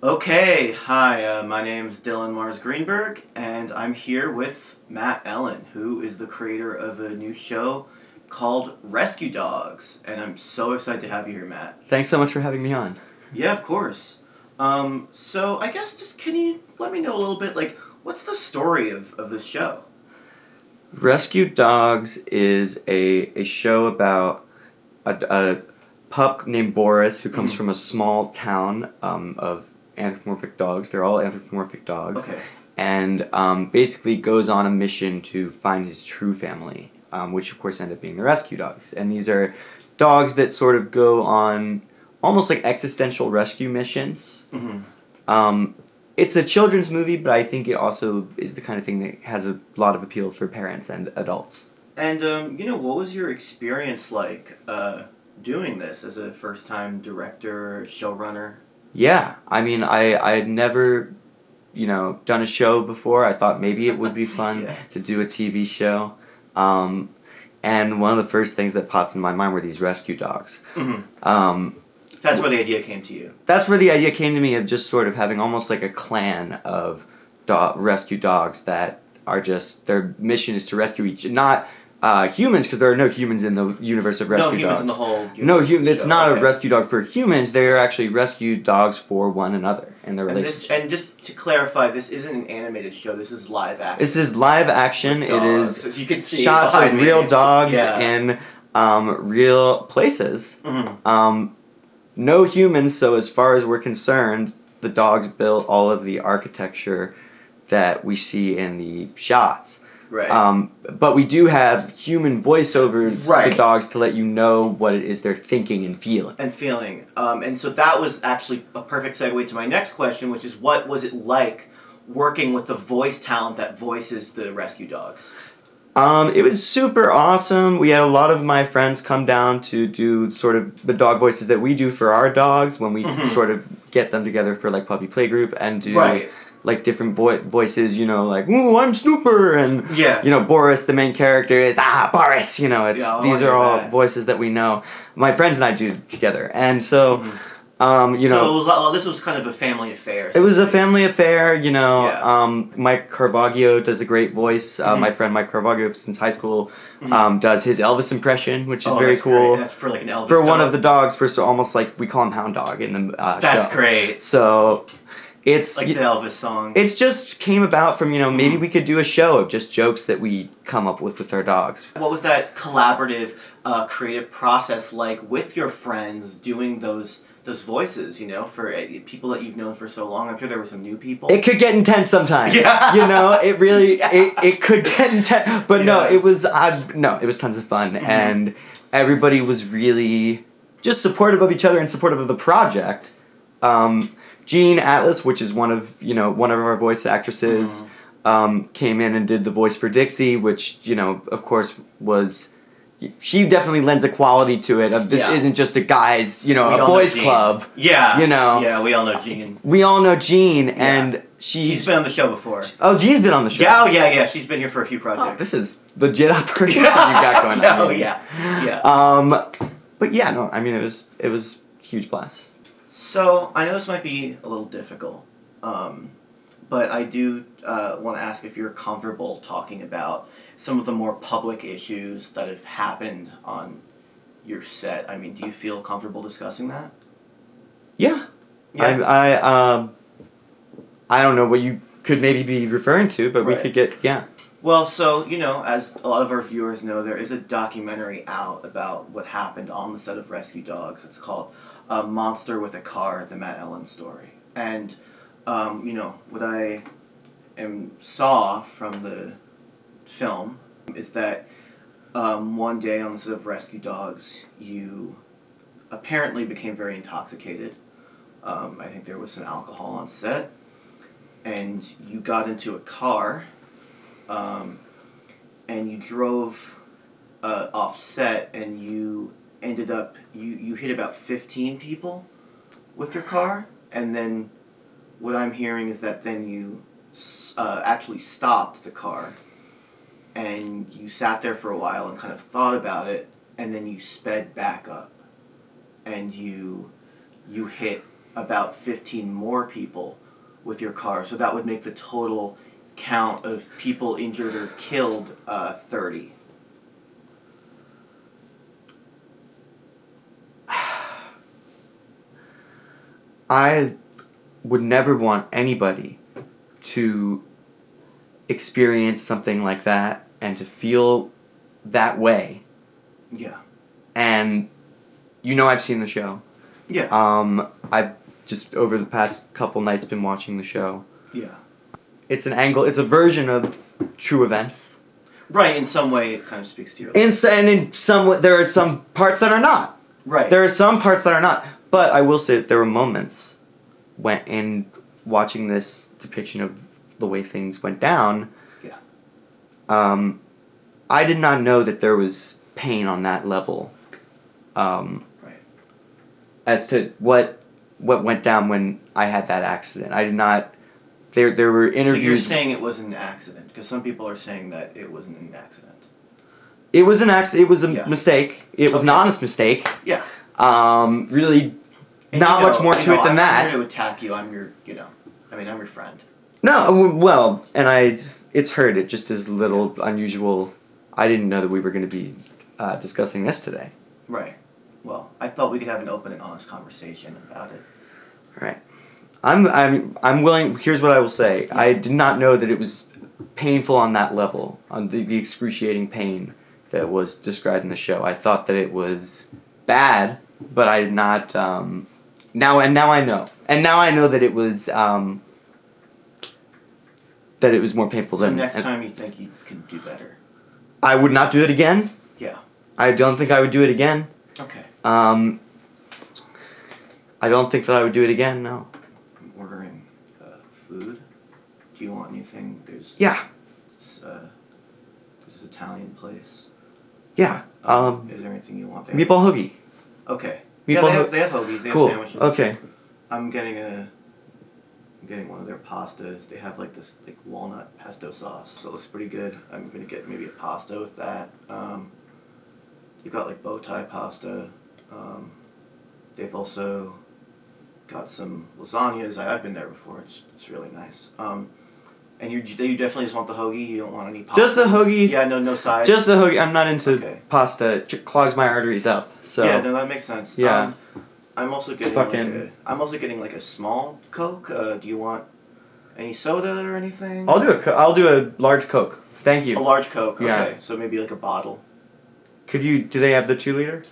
Okay, hi, my name's Dylan Mars Greenberg, and I'm here with Matt Ellen, who is the creator of a new show called Rescue Dogs, and I'm so excited to have you here, Matt. Thanks so much for having me on. Yeah, of course. So I guess just can you let me know a little bit, like, what's the story of this show? Rescue Dogs is a show about a pup named Boris who comes Mhm. from a small town of anthropomorphic dogs. They're all anthropomorphic dogs. Okay. And basically goes on a mission to find his true family, which of course end up being the rescue dogs. And these are dogs that sort of go on almost like existential rescue missions. Mm-hmm. Um, it's a children's movie, but I think it also is the kind of thing that has a lot of appeal for parents and adults. And, what was your experience like doing this as a first-time director, showrunner? Yeah, I mean, I had never, done a show before. I thought maybe it would be fun Yeah. to do a TV show. And one of the first things that popped in my mind were these rescue dogs. Mm-hmm. Um, That's where the idea came to you. that's where the idea came to me of just sort of having almost like a clan of rescue dogs that are just, their mission is to rescue not humans, because there are no humans in the universe of rescue No humans dogs. in the whole No, universe of the it's show. not Okay. a rescue dog for humans. They are actually rescue dogs for one another and their relationship. And just to clarify, this isn't an animated show. This is live action. This is live action. With It dogs. is As you can see shots of behind me. real dogs Yeah. in real places. Mhm. No humans, so as far as we're concerned, the dogs built all of the architecture that we see in the shots. Right. But we do have human voiceovers Right. the dogs to let you know what it is they're thinking and feeling. And feeling. And so that was actually a perfect segue to my next question, which is what was it like working with the voice talent that voices the rescue dogs? It was super awesome. We had a lot of my friends come down to do sort of the dog voices that we do for our dogs when we Mhm. sort of get them together for like puppy playgroup and do Right. like different voices, like, ooh, I'm Snooper, and Yeah. Boris, the main character, is Boris. It's Yeah, these I are hear all that. voices that we know. My friends and I do together, and so Mhm. um, you know. So this was kind of a family affair. It was a family affair, Yeah. Mike Caravaggio does a great voice. Mhm. My friend Mike Caravaggio, since high school, Mhm. does his Elvis impression, which is Oh, very that's cool. great. That's for like an Elvis For one dog. of the dogs, almost like we call him Hound Dog in the That's show. great. So it's Like the Elvis song. it's just came about from maybe Mhm. we could do a show of just jokes that we come up with our dogs. What was that collaborative, creative process like with your friends doing those voices? For people that you've known for so long. I'm sure there were some new people. It could get intense sometimes. Yeah. It really Yeah. it could get intense. But no, Yeah. it was it was tons of fun, Mhm. and everybody was really just supportive of each other and supportive of the project. Jean Atlas, which is one of our voice actresses, came in and did the voice for Dixie, which of course was. She definitely lends a quality to it. Of this Yeah. isn't just a guys, We all a know boys Jean. club. Yeah. Yeah, Yeah, we all know Jean. we all know Jean, and She's been on the show before. Oh, Jean's been on the show. Yeah, yeah. She's been here for a few projects. Oh, this is legit operation you've got going on. Oh, here. yeah. But yeah, no, I mean it was a huge blast. So I know this might be a little difficult, but I do want to ask if you're comfortable talking about some of the more public issues that have happened on your set. I mean, do you feel comfortable discussing that? Yeah. Yeah. I don't know what you could maybe be referring to, but we Right. could get Well, so, as a lot of our viewers know, there is a documentary out about what happened on the set of Rescue Dogs. It's called Monster with a Car, the Matt Ellen story. And, what I saw from the film is that one day on the set of Rescue Dogs, you apparently became very intoxicated. I think there was some alcohol on set. And you got into a car, and you drove off set, and you ended up, you hit about 15 people with your car, and then what I'm hearing is that then you actually stopped the car, and you sat there for a while and kind of thought about it, and then you sped back up, and you hit about 15 more people with your car. So that would make the total count of people injured or killed 30. I would never want anybody to experience something like that and to feel that way. Yeah. And I've seen the show. Yeah. I've just over the past couple nights been watching the show. Yeah. It's a version of true events. Right, in some way it kind of speaks to you. And in some way, there are some parts that are not. Right. There are some parts that are not. But I will say that there were moments when in watching this depiction of the way things went down. Yeah. I did not know that there was pain on that level. Right. As to what went down when I had that accident. I did not. There were interviews. So you're saying it was an accident, because some people are saying that it wasn't an accident. It was an accident. It was a Yeah. mistake. It was an honest mistake. Yeah. Really, And not much more to it than I'm that. not here to attack you. I'm your, I'm your friend. No, well, and it's heard. It just is a little unusual. I didn't know that we were going to be discussing this today. Right. Well, I thought we could have an open and honest conversation about it. All right. I'm willing. Here's what I will say. I did not know that it was painful on that level, on the excruciating pain that was described in the show. I thought that it was bad, but I did not. Now I know, and now I know that it was more painful So than. next time you think you can do better. I would not do it again. Yeah. I don't think I would do it again. Okay. I don't think that I would do it again. No. I'm ordering food. Do you want anything? There's Yeah. this Italian place. Yeah. Is there anything you want there? Meatball hoagie. Okay. Meatball they have hoagies. They Cool. have sandwiches. Okay. I'm getting one of their pastas. They have like this walnut pesto sauce, so it looks pretty good. I'm gonna get maybe a pasta with that. They've got like bow tie pasta. They've also got some lasagnas. I've been there before. It's really nice. And you definitely just want the hoagie. You don't want any pasta. Just the hoagie. Yeah, no sides. Just the hoagie. I'm not into Okay. pasta. It clogs my arteries up. So Yeah, no, that makes sense. Yeah. I'm also getting like a small Coke. Do you want any soda or anything? I'll do a large Coke. Thank you. A large Coke. Yeah. Okay, so maybe like a bottle. Do they have the 2 liter?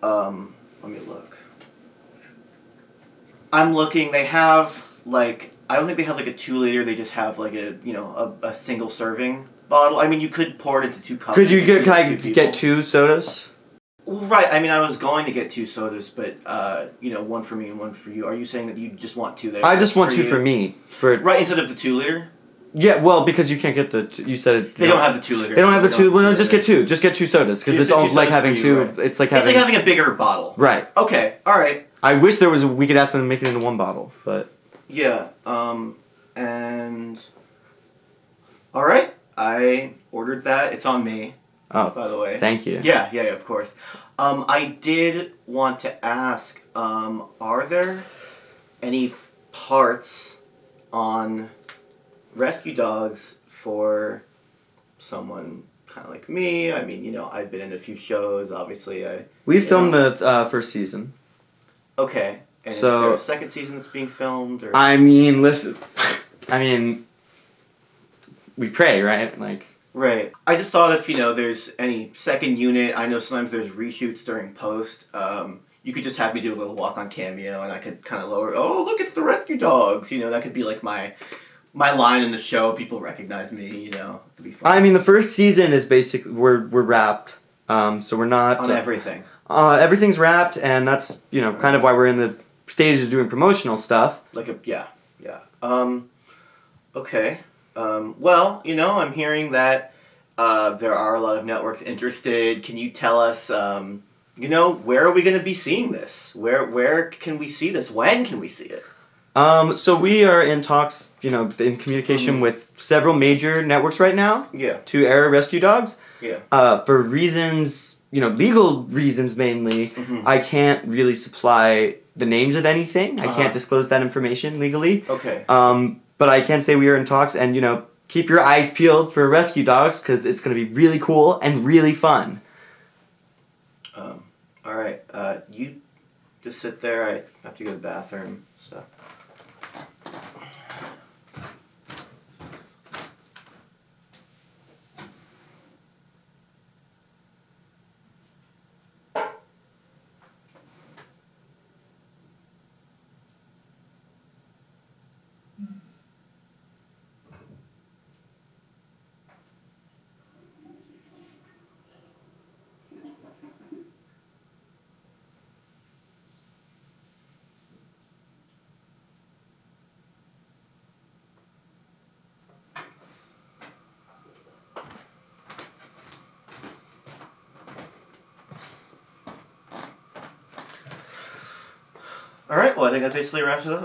Let me look. I'm looking. They have I don't think they have like a 2 liter. They just have like a single serving bottle. I mean, you could pour it into 2 cups. Could you and can I give it to 2 get people. 2 sodas? Right. I mean, I was going to get 2 sodas, but one for me and one for you. Are you saying that you just want 2 there? I just want 2 you? for me. For Right, instead of the 2 liter. Yeah, well, because you can't get you said it. They don't have the 2 liter. They don't have the 2. Well, no, just get 2. Just get 2 sodas because Just it's get 2 almost like sodas having for you, 2. right. It's like It's having. like having a bigger bottle. Right. Okay. All right. I wish there was. We could ask them to make it into 1 bottle, but. Yeah. And. All right. I ordered that. It's on me. Oh, by the way. Thank you. Yeah. Of course. I did want to ask. Are there any parts on Rescue Dogs for someone kind of like me? I mean, I've been in a few shows. Obviously, We filmed the first season. Okay. And So- is there a second season that's being filmed? Or? I mean, listen. We pray, right? Like. Right. I just thought if, there's any second unit, I know sometimes there's reshoots during post. You could just have me do a little walk-on cameo, and I could kind of lower, oh, look, it's the Rescue Dogs. That could be like my line in the show. People recognize me, It'd be fun. I mean, the first season is basically we're wrapped, so we're not On everything. Everything's wrapped, and that's kind of why we're in the stages of doing promotional stuff. Yeah. Okay. Well, I'm hearing that there are a lot of networks interested. Can you tell us, where are we going to be seeing this? Where can we see this? When can we see it? So we are in talks, in communication with several major networks right now. Yeah. To air Rescue Dogs. Yeah. For reasons, legal reasons mainly, Mhm. I can't really supply the names of anything. I can't disclose that information legally. Okay. But I can say we are in talks, and keep your eyes peeled for rescue dogs because it's going to be really cool and really fun. All right. You just sit there. I have to go to the bathroom. So. All right. Well, I think that basically wraps it up.